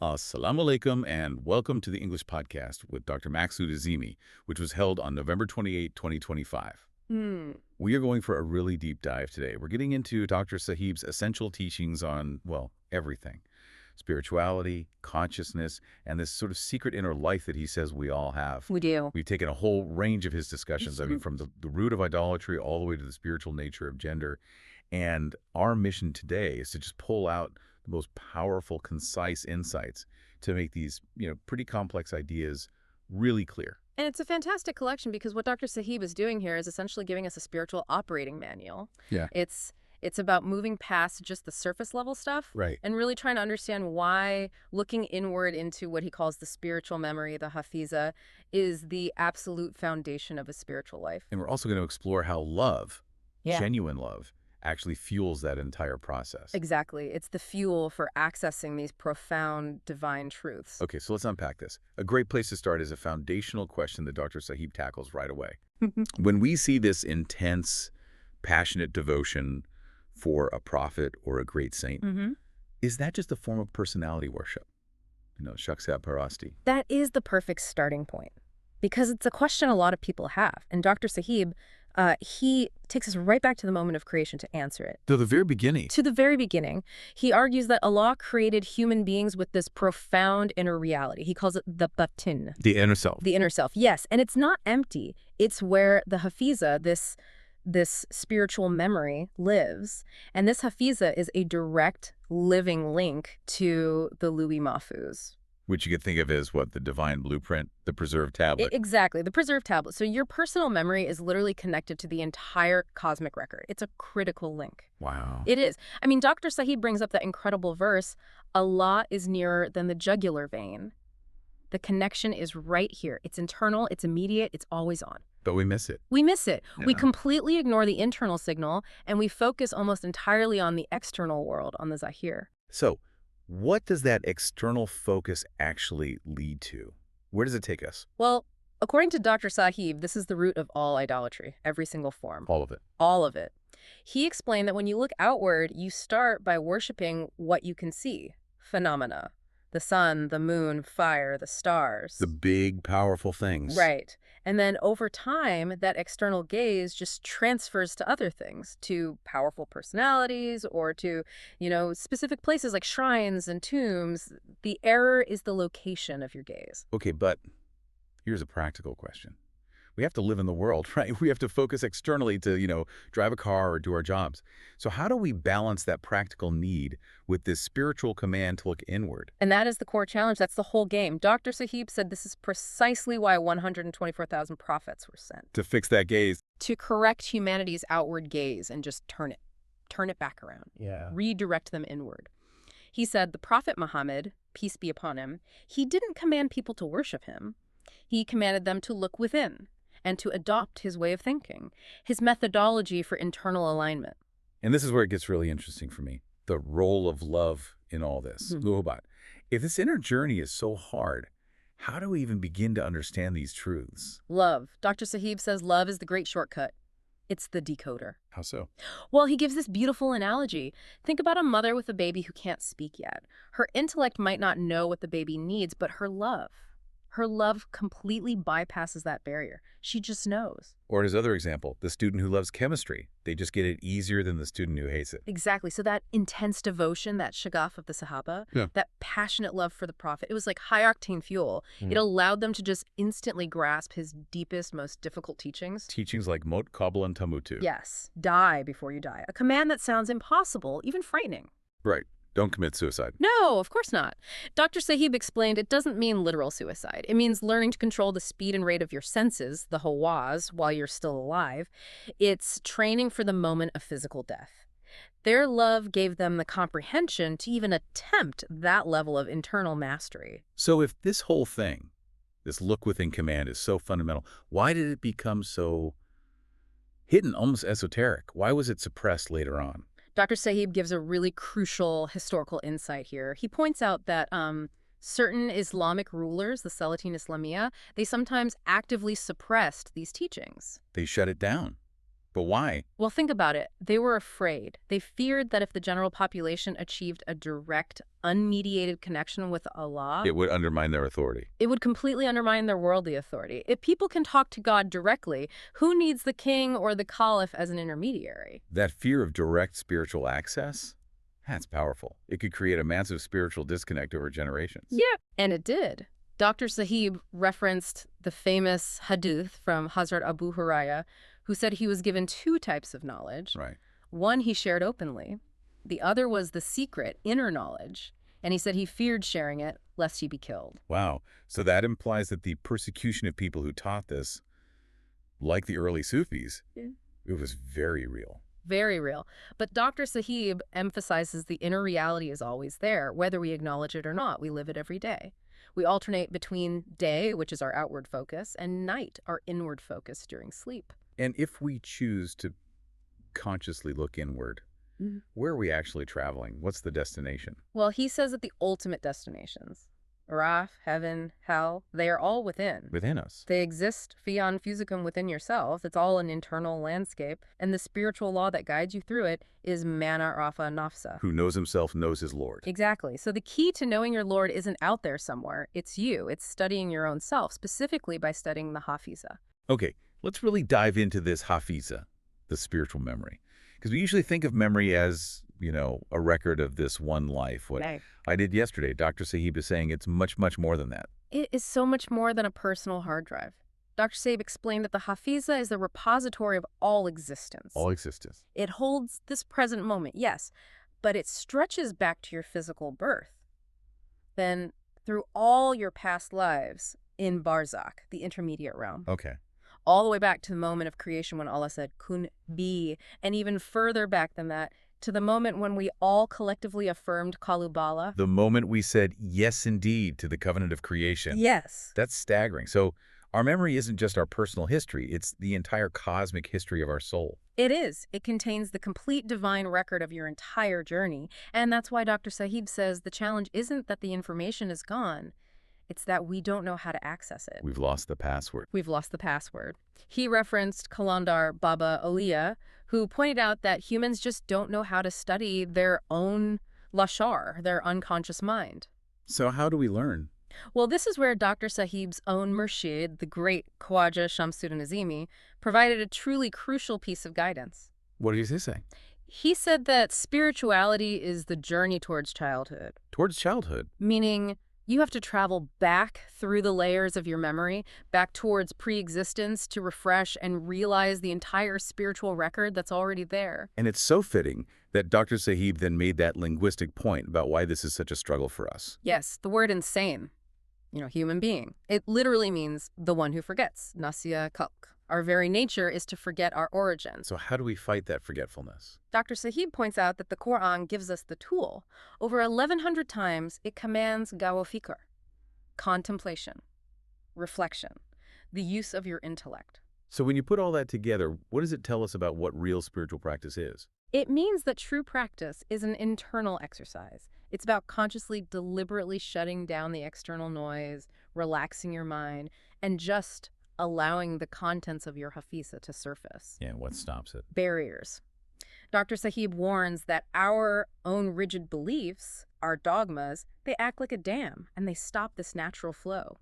Assalamu alaikum and welcome to the English podcast with Dr. Maqsood Azeemi, which was held on November 28, 2025. We are going for a really deep dive today. We're getting into Dr. Sahib's essential teachings on, well, everything. Spirituality, consciousness, and this sort of secret inner life that he says we all have. We do. We've taken a whole range of his discussions, I mean, from the root of idolatry all the way to the spiritual nature of gender. And our mission today is to just pull out the most powerful, concise insights to make these, pretty complex ideas really clear. And it's a fantastic collection because what Dr. Sahib is doing here is essentially giving us a spiritual operating manual. Yeah. It's about moving past just the surface level stuff. Right. And really trying to understand why looking inward into what he calls the spiritual memory, the hafiza, is the absolute foundation of a spiritual life. And we're also going to explore how love, genuine love, actually fuels that entire process. Exactly. It's the fuel for accessing these profound divine truths. Okay, so let's unpack this. A great place to start is a foundational question that Dr. Sahib tackles right away. When we see this intense, passionate devotion for a prophet or a great saint, is that just a form of personality worship? Shaksha parasti. That is the perfect starting point because it's a question a lot of people have. And Dr. Sahib, he takes us right back to the moment of creation to answer it. To the very beginning. To the very beginning. He argues that Allah created human beings with this profound inner reality. He calls it the batin. The inner self. The inner self, yes. And it's not empty. It's where the hafiza, this spiritual memory, lives. And this hafiza is a direct living link to the Louis Mahfuz. Which you could think of as, what, the divine blueprint, the preserved tablet? Exactly, the preserved tablet. So your personal memory is literally connected to the entire cosmic record. It's a critical link. Wow. It is. I mean, Dr. Sahib brings up that incredible verse, Allah is nearer than the jugular vein. The connection is right here. It's internal, it's immediate, it's always on. But we miss it. We miss it. Yeah. We completely ignore the internal signal, and we focus almost entirely on the external world, on the zahir. So, what does that external focus actually lead to? Where does it take us? Well, according to Dr. Sahib, this is the root of all idolatry, every single form. All of it. All of it. He explained that when you look outward, you start by worshiping what you can see, phenomena. The sun, the moon, fire, the stars. The big, powerful things. Right. And then over time, that external gaze just transfers to other things, to powerful personalities or to, specific places like shrines and tombs. The error is the location of your gaze. Okay, but here's a practical question. We have to live in the world, right? We have to focus externally to, drive a car or do our jobs. So how do we balance that practical need with this spiritual command to look inward? And that is the core challenge. That's the whole game. Dr. Sahib said this is precisely why 124,000 prophets were sent. To fix that gaze. To correct humanity's outward gaze and just turn it back around. Yeah. Redirect them inward. He said the Prophet Muhammad, peace be upon him, he didn't command people to worship him. He commanded them to look within and to adopt his way of thinking, his methodology for internal alignment. And this is where it gets really interesting for me, the role of love in all this. Luhabat, if this inner journey is so hard, how do we even begin to understand these truths? Love. Dr. Sahib says love is the great shortcut. It's the decoder. How so? Well, he gives this beautiful analogy. Think about a mother with a baby who can't speak yet. Her intellect might not know what the baby needs, but her love completely bypasses that barrier. She just knows. Or his other example, the student who loves chemistry. They just get it easier than the student who hates it. Exactly. So that intense devotion, that shagaf of the Sahaba, that passionate love for the Prophet, it was like high-octane fuel. It allowed them to just instantly grasp his deepest, most difficult teachings. Teachings like Mot Qablan Tamutu. Yes. Die before you die. A command that sounds impossible, even frightening. Right. Don't commit suicide. No, of course not. Dr. Sahib explained it doesn't mean literal suicide. It means learning to control the speed and rate of your senses, the hawas, while you're still alive. It's training for the moment of physical death. Their love gave them the comprehension to even attempt that level of internal mastery. So if this whole thing, this look within command, is so fundamental, why did it become so hidden, almost esoteric? Why was it suppressed later on? Dr. Sahib gives a really crucial historical insight here. He points out that certain Islamic rulers, the Salatin Islamiyya, they sometimes actively suppressed these teachings. They shut it down. But why? Well, think about it. They were afraid. They feared that if the general population achieved a direct, unmediated connection with Allah, It would undermine their authority. it would completely undermine their worldly authority. If people can talk to God directly, who needs the king or the caliph as an intermediary? That fear of direct spiritual access? That's powerful. It could create a massive spiritual disconnect over generations. Yeah. And it did. Dr. Sahib referenced the famous hadith from Hazrat Abu Hurairah, who said he was given two types of knowledge. Right. One he shared openly. The other was the secret, inner knowledge. And he said he feared sharing it, lest he be killed. Wow. So that implies that the persecution of people who taught this, like the early Sufis, it was very real. Very real. But Dr. Sahib emphasizes the inner reality is always there, whether we acknowledge it or not. We live it every day. We alternate between day, which is our outward focus, and night, our inward focus during sleep. And if we choose to consciously look inward, where are we actually traveling? What's the destination? Well, he says that the ultimate destinations, Araf, heaven, hell, they are all within. Within us. They exist fion physicum within yourself. It's all an internal landscape. And the spiritual law that guides you through it is mana rafa nafsa. Who knows himself knows his Lord. Exactly. So the key to knowing your Lord isn't out there somewhere. It's you. It's studying your own self, specifically by studying the Hafiza. Okay, let's really dive into this Hafiza, the spiritual memory. Because we usually think of memory as, a record of this one life. What I did yesterday, Dr. Sahib is saying it's much, much more than that. It is so much more than a personal hard drive. Dr. Sahib explained that the Hafiza is the repository of all existence. All existence. It holds this present moment, yes, but it stretches back to your physical birth. Then through all your past lives in Barzakh, the intermediate realm. Okay. All the way back to the moment of creation when Allah said, kun be, and even further back than that, to the moment when we all collectively affirmed Kalubala. The moment we said yes, indeed, to the covenant of creation. Yes. That's staggering. So our memory isn't just our personal history. It's the entire cosmic history of our soul. It is. It contains the complete divine record of your entire journey. And that's why Dr. Sahib says the challenge isn't that the information is gone. It's that we don't know how to access it. We've lost the password. We've lost the password. He referenced Kalandar Baba Aliya, who pointed out that humans just don't know how to study their own lashar, their unconscious mind. So how do we learn? Well, this is where Dr. Sahib's own Murshid, the great Khwaja Maqsood Azeemi, provided a truly crucial piece of guidance. What did he say? He said that spirituality is the journey towards childhood. Towards childhood? Meaning you have to travel back through the layers of your memory, back towards pre-existence to refresh and realize the entire spiritual record that's already there. And it's so fitting that Dr. Sahib then made that linguistic point about why this is such a struggle for us. Yes, the word insane, human being. It literally means the one who forgets, nasiya kalk. Our very nature is to forget our origins. So how do we fight that forgetfulness? Dr. Sahib points out that the Quran gives us the tool. Over 1,100 times, it commands gawafikr, contemplation, reflection, the use of your intellect. So when you put all that together, what does it tell us about what real spiritual practice is? It means that true practice is an internal exercise. It's about consciously, deliberately shutting down the external noise, relaxing your mind, and just allowing the contents of your Hafiza to surface. Yeah, what stops it? Barriers. Dr. Sahib warns that our own rigid beliefs, our dogmas, they act like a dam and they stop this natural flow.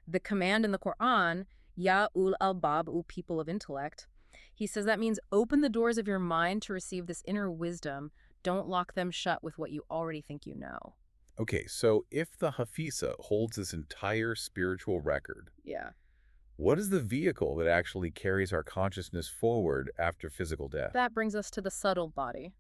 The command in the Quran, Ya ul albab, O people of intellect, he says that means open the doors of your mind to receive this inner wisdom. Don't lock them shut with what you already think you know. Okay, so if the Hafiza holds this entire spiritual record, Yeah. what is the vehicle that actually carries our consciousness forward after physical death? That brings us to the subtle body,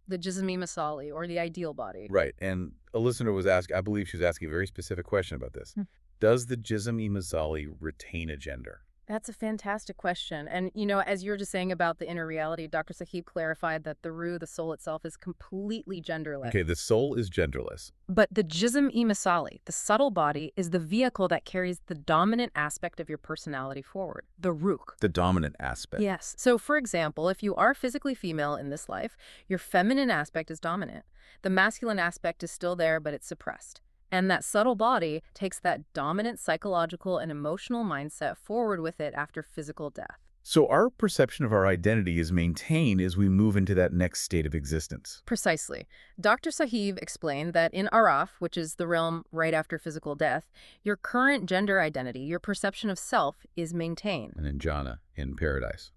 the jismi masali, or the ideal body. Right, and a listener was asking, I believe she was asking a very specific question about this. Does the jism-e-mazali retain a gender? That's a fantastic question. And, as you were just saying about the inner reality, Dr. Sahib clarified that the ruh, the soul itself, is completely genderless. Okay, the soul is genderless. But the jism-e-masali, the subtle body, is the vehicle that carries the dominant aspect of your personality forward, the ruh. The dominant aspect. Yes. So, for example, if you are physically female in this life, your feminine aspect is dominant. The masculine aspect is still there, but it's suppressed. And that subtle body takes that dominant psychological and emotional mindset forward with it after physical death. So our perception of our identity is maintained as we move into that next state of existence. Precisely. Dr. Sahib explained that in Araf, which is the realm right after physical death, your current gender identity, your perception of self, is maintained. And in Jannah, in paradise.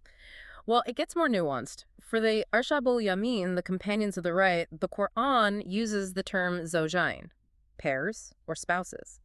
Well, it gets more nuanced. For the Arshabul Yamin, the companions of the right, the Quran uses the term zawjain, pairs or spouses.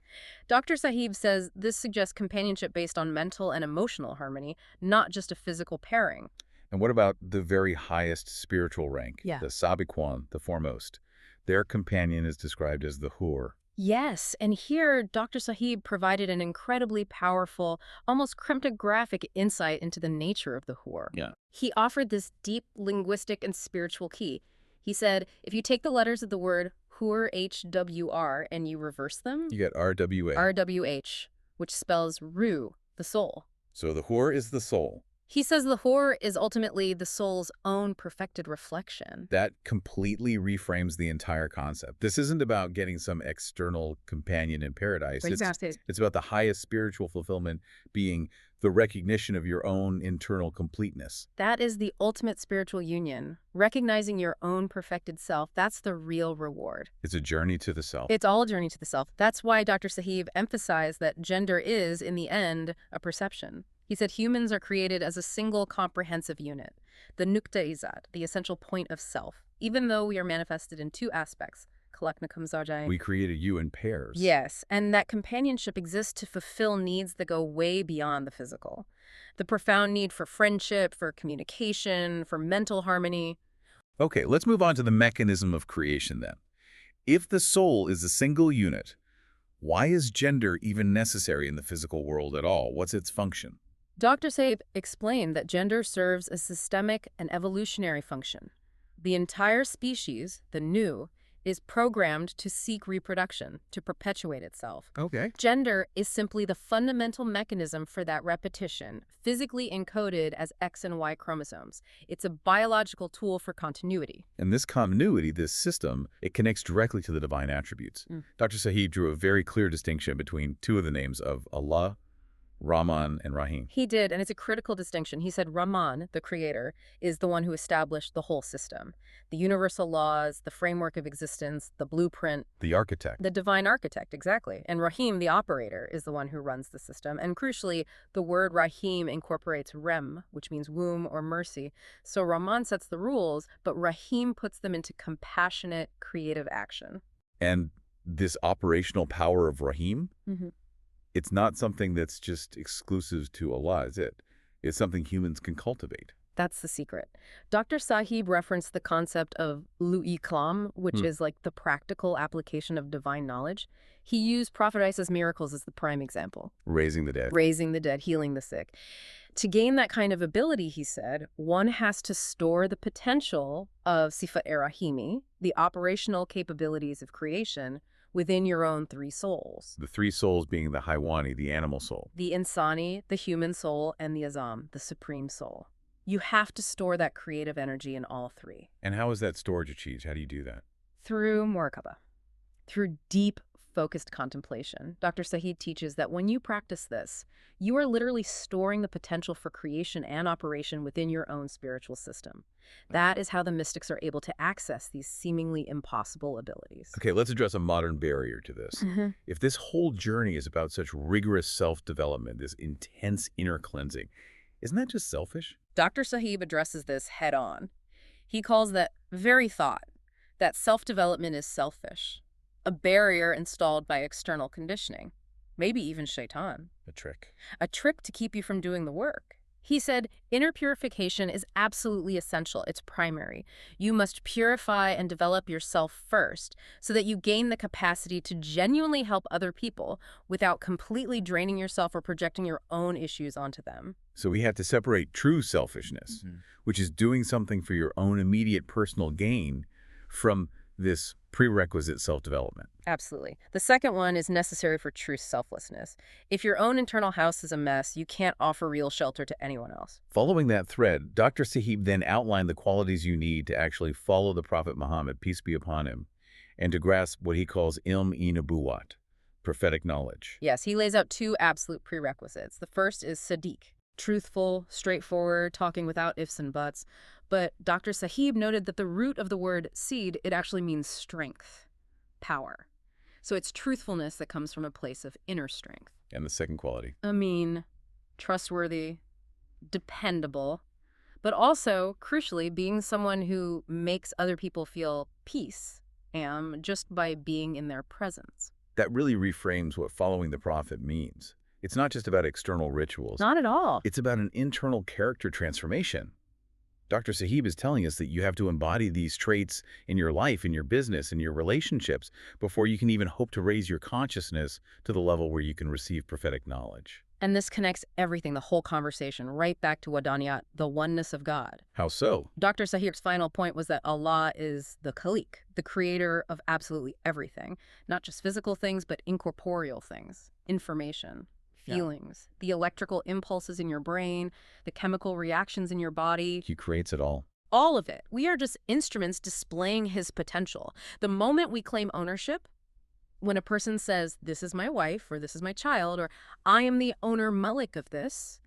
Dr. Sahib says this suggests companionship based on mental and emotional harmony, not just a physical pairing. And what about the very highest spiritual rank, Yeah. the Sabiqwan, the foremost? Their companion is described as the Hur. Yes, and here Dr. Sahib provided an incredibly powerful, almost cryptographic insight into the nature of the Hur. Yeah. He offered this deep linguistic and spiritual key. He said, if you take the letters of the word Hur, H-W-R, and you reverse them, You get R-W-A. R-W-H, which spells Ru, the soul. So the Hur is the soul. He says the Hur is ultimately the soul's own perfected reflection. That completely reframes the entire concept. This isn't about getting some external companion in paradise. It's about the highest spiritual fulfillment being the recognition of your own internal completeness. That is the ultimate spiritual union. Recognizing your own perfected self, that's the real reward. It's a journey to the self. It's all a journey to the self. That's why Dr. Sahib emphasized that gender is, in the end, a perception. He said humans are created as a single comprehensive unit, the nukta izad, the essential point of self, even though we are manifested in two aspects, khalaqnakum zawjayn. We created you in pairs. Yes, and that companionship exists to fulfill needs that go way beyond the physical. The profound need for friendship, for communication, for mental harmony. Okay, let's move on to the mechanism of creation then. If the soul is a single unit, why is gender even necessary in the physical world at all? What's its function? Dr. Sahib explained that gender serves a systemic and evolutionary function. The entire species, the Nu, is programmed to seek reproduction, to perpetuate itself. Okay. Gender is simply the fundamental mechanism for that repetition, physically encoded as X and Y chromosomes. It's a biological tool for continuity. And this continuity, this system, it connects directly to the divine attributes. Dr. Sahib drew a very clear distinction between two of the names of Allah, Rahman, and Rahim. He did, and it's a critical distinction. He said Rahman, the creator, is the one who established the whole system. The universal laws, the framework of existence, the blueprint. The architect. The divine architect, exactly. And Rahim, the operator, is the one who runs the system. And crucially, the word Rahim incorporates Rem, which means womb or mercy. So Rahman sets the rules, but Rahim puts them into compassionate, creative action. And this operational power of Rahim? It's not something that's just exclusive to Allah, is it? It's something humans can cultivate. That's the secret. Dr. Sahib referenced the concept of lu-iklam, which is like the practical application of divine knowledge. He used Prophet Isa's miracles as the prime example. Raising the dead. Raising the dead, healing the sick. To gain that kind of ability, he said, one has to store the potential of Sifat-e-Rahimi, the operational capabilities of creation, within your own three souls. The three souls being the Haywani, the animal soul. The Insani, the human soul, and the Azam, the supreme soul. You have to store that creative energy in all three. And how is that storage achieved? How do you do that? Through muraqabah, through deep, focused contemplation. Dr. Sahib teaches that when you practice this, you are literally storing the potential for creation and operation within your own spiritual system. That is how the mystics are able to access these seemingly impossible abilities. Okay, let's address a modern barrier to this. If this whole journey is about such rigorous self-development, this intense inner cleansing, isn't that just selfish? Dr. Sahib addresses this head on. He calls that very thought, that self-development is selfish, a barrier installed by external conditioning, maybe even shaitan. A trick. A trick to keep you from doing the work. He said, inner purification is absolutely essential. It's primary. You must purify and develop yourself first so that you gain the capacity to genuinely help other people without completely draining yourself or projecting your own issues onto them. So we have to separate true selfishness, which is doing something for your own immediate personal gain, from this prerequisite self-development. Absolutely. The second one is necessary for true selflessness. If your own internal house is a mess, you can't offer real shelter to anyone else. Following that thread, Dr. Sahib then outlined the qualities you need to actually follow the Prophet Muhammad, peace be upon him, and to grasp what he calls ilm-e-nubuwat, prophetic knowledge. Yes, he lays out two absolute prerequisites. The first is Sadiq, truthful, straightforward, talking without ifs and buts. But Dr. Sahib noted that the root of the word seed, it actually means strength, power. So it's truthfulness that comes from a place of inner strength. And the second quality? Trustworthy, dependable, but also, crucially, being someone who makes other people feel peace, just by being in their presence. That really reframes what following the prophet means. It's not just about external rituals. Not at all. It's about an internal character transformation. Dr. Sahib is telling us that you have to embody these traits in your life, in your business, in your relationships, before you can even hope to raise your consciousness to the level where you can receive prophetic knowledge. And this connects everything, the whole conversation, right back to Wadaniyat, the oneness of God. How so? Dr. Sahib's final point was that Allah is the Khaliq, the creator of absolutely everything, not just physical things, but incorporeal things, information, feelings, the electrical impulses in your brain, the chemical reactions in your body. He creates it all. All of it. We are just instruments displaying his potential. The moment we claim ownership, when a person says, this is my wife, or this is my child, or I am the owner Malik of this,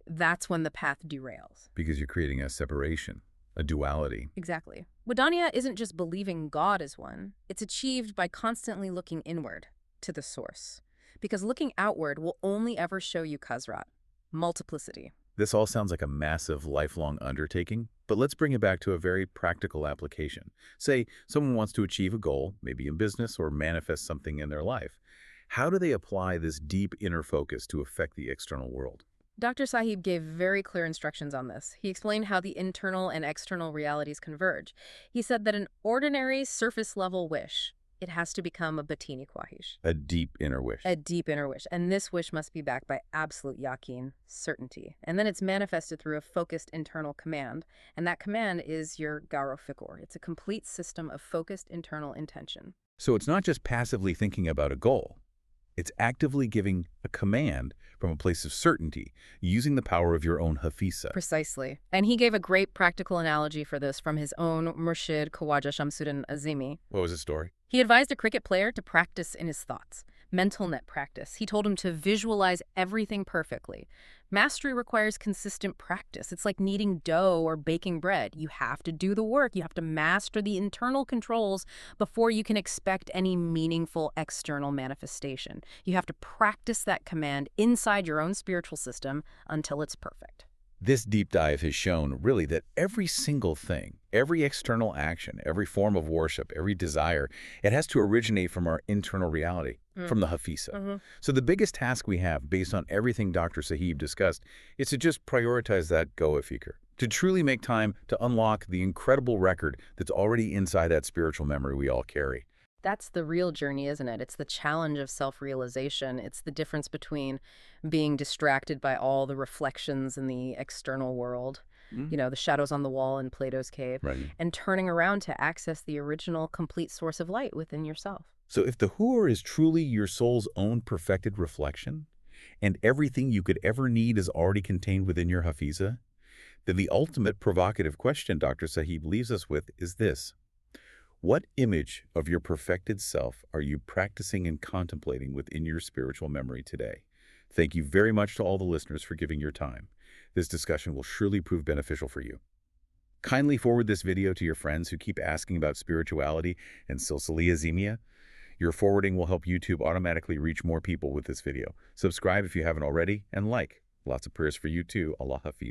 that's when the path derails. Because you're creating a separation, a duality. Exactly. Wadaniya isn't just believing God is one. It's achieved by constantly looking inward to the source. Because looking outward will only ever show you Khazrat, multiplicity. This all sounds like a massive, lifelong undertaking, but let's bring it back to a very practical application. Say someone wants to achieve a goal, maybe in business, or manifest something in their life. How do they apply this deep inner focus to affect the external world? Dr. Sahib gave very clear instructions on this. He explained how the internal and external realities converge. He said that an ordinary surface-level wish, it has to become a batini khwahish. A deep inner wish. A deep inner wish. And this wish must be backed by absolute yaqeen, certainty. And then it's manifested through a focused internal command. And that command is your garo fikor. It's a complete system of focused internal intention. So it's not just passively thinking about a goal. It's actively giving a command from a place of certainty, using the power of your own hafisa. Precisely. And he gave a great practical analogy for this from his own Murshid Khawaja Maqsood Azeemi. What was the story? He advised a cricket player to practice in his thoughts. Mental net practice. He told him to visualize everything perfectly. Mastery requires consistent practice. It's like kneading dough or baking bread. You have to do the work. You have to master the internal controls before you can expect any meaningful external manifestation. You have to practice that command inside your own spiritual system until it's perfect. This deep dive has shown, really, that every single thing, every external action, every form of worship, every desire, it has to originate from our internal reality, from the hafisa. So the biggest task we have, based on everything Dr. Sahib discussed, is to just prioritize that goa fikr, to truly make time to unlock the incredible record that's already inside that spiritual memory we all carry. That's the real journey, isn't it? It's the challenge of self-realization. It's the difference between being distracted by all the reflections in the external world, you know, the shadows on the wall in Plato's cave, and turning around to access the original complete source of light within yourself. So if the Hur is truly your soul's own perfected reflection, and everything you could ever need is already contained within your hafiza, then the ultimate provocative question Dr. Sahib leaves us with is this. What image of your perfected self are you practicing and contemplating within your spiritual memory today? Thank you very much to all the listeners for giving your time. This discussion will surely prove beneficial for you. Kindly forward this video to your friends who keep asking about spirituality and silsila Azeemiya. Your forwarding will help YouTube automatically reach more people with this video. Subscribe if you haven't already, and like. Lots of prayers for you too. Allah Hafiz.